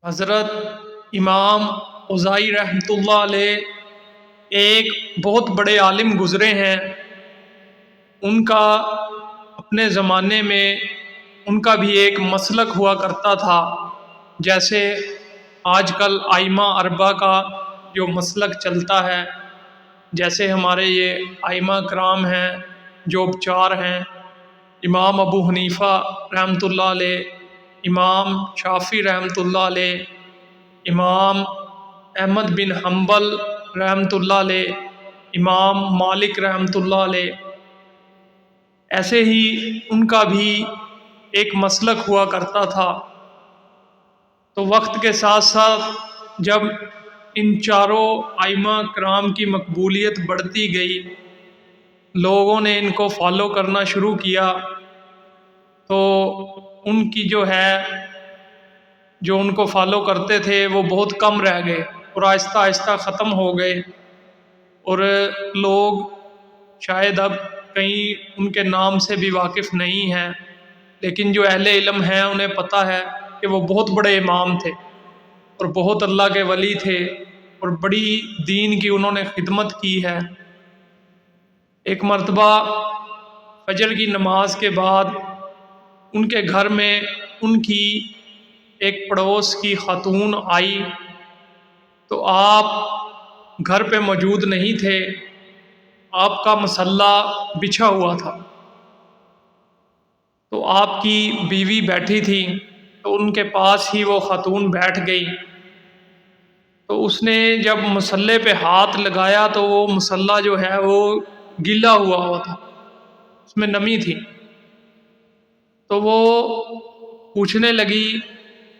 حضرت امام اوزائی رحمۃ اللہ علیہ ایک بہت بڑے عالم گزرے ہیں۔ ان کا اپنے زمانے میں ان کا بھی ایک مسلک ہوا کرتا تھا، جیسے آج کل ائمہ اربعہ کا جو مسلک چلتا ہے، جیسے ہمارے یہ ائمہ کرام ہیں جو چار ہیں: امام ابو حنیفہ رحمۃ اللہ علیہ، امام شافعی رحمۃ اللہ علیہ، امام احمد بن حنبل رحمۃ اللہ علیہ، امام مالک رحمۃ اللہ علیہ۔ ایسے ہی ان کا بھی ایک مسلک ہوا کرتا تھا۔ تو وقت کے ساتھ ساتھ جب ان چاروں ائمہ کرام کی مقبولیت بڑھتی گئی، لوگوں نے ان کو فالو کرنا شروع کیا، تو ان کی جو ان کو فالو کرتے تھے وہ بہت کم رہ گئے اور آہستہ آہستہ ختم ہو گئے، اور لوگ شاید اب کہیں ان کے نام سے بھی واقف نہیں ہیں، لیکن جو اہل علم ہیں انہیں پتہ ہے کہ وہ بہت بڑے امام تھے اور بہت اللہ کے ولی تھے اور بڑی دین کی انہوں نے خدمت کی ہے۔ ایک مرتبہ فجر کی نماز کے بعد ان کے گھر میں ان کی ایک پڑوس کی خاتون آئی، تو آپ گھر پہ موجود نہیں تھے، آپ کا مصلی بچھا ہوا تھا، تو آپ کی بیوی بیٹھی تھی، تو ان کے پاس ہی وہ خاتون بیٹھ گئی۔ تو اس نے جب مصلی پہ ہاتھ لگایا تو وہ مصلی جو ہے وہ گیلا ہوا تھا، اس میں نمی تھی۔ تو وہ پوچھنے لگی،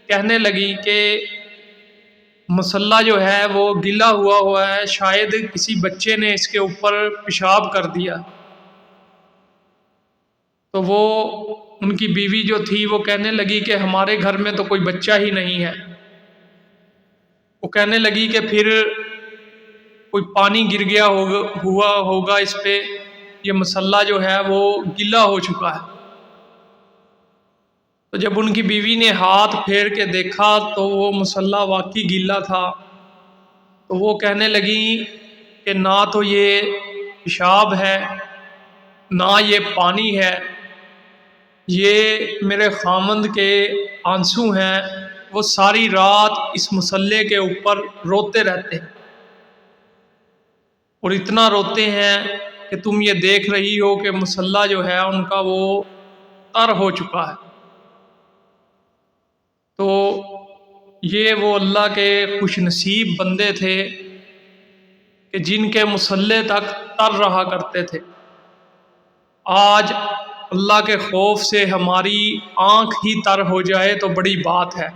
کہنے لگی کہ مصلی جو ہے وہ گیلا ہوا ہے، شاید کسی بچے نے اس کے اوپر پیشاب کر دیا۔ تو وہ ان کی بیوی جو تھی وہ کہنے لگی کہ ہمارے گھر میں تو کوئی بچہ ہی نہیں ہے۔ وہ کہنے لگی کہ پھر کوئی پانی گر گیا ہوگا اس پہ، یہ مصلی جو ہے وہ گیلا ہو چکا ہے۔ تو جب ان کی بیوی نے ہاتھ پھیر کے دیکھا تو وہ مصلی واقعی گیلا تھا۔ تو وہ کہنے لگی کہ نہ تو یہ پیشاب ہے نہ یہ پانی ہے، یہ میرے خامند کے آنسو ہیں، وہ ساری رات اس مصلی کے اوپر روتے رہتے ہیں، اور اتنا روتے ہیں کہ تم یہ دیکھ رہی ہو کہ مصلی جو ہے ان کا وہ تر ہو چکا ہے۔ تو یہ وہ اللہ کے خوش نصیب بندے تھے کہ جن کے مصلی تک تر رہا کرتے تھے۔ آج اللہ کے خوف سے ہماری آنکھ ہی تر ہو جائے تو بڑی بات ہے۔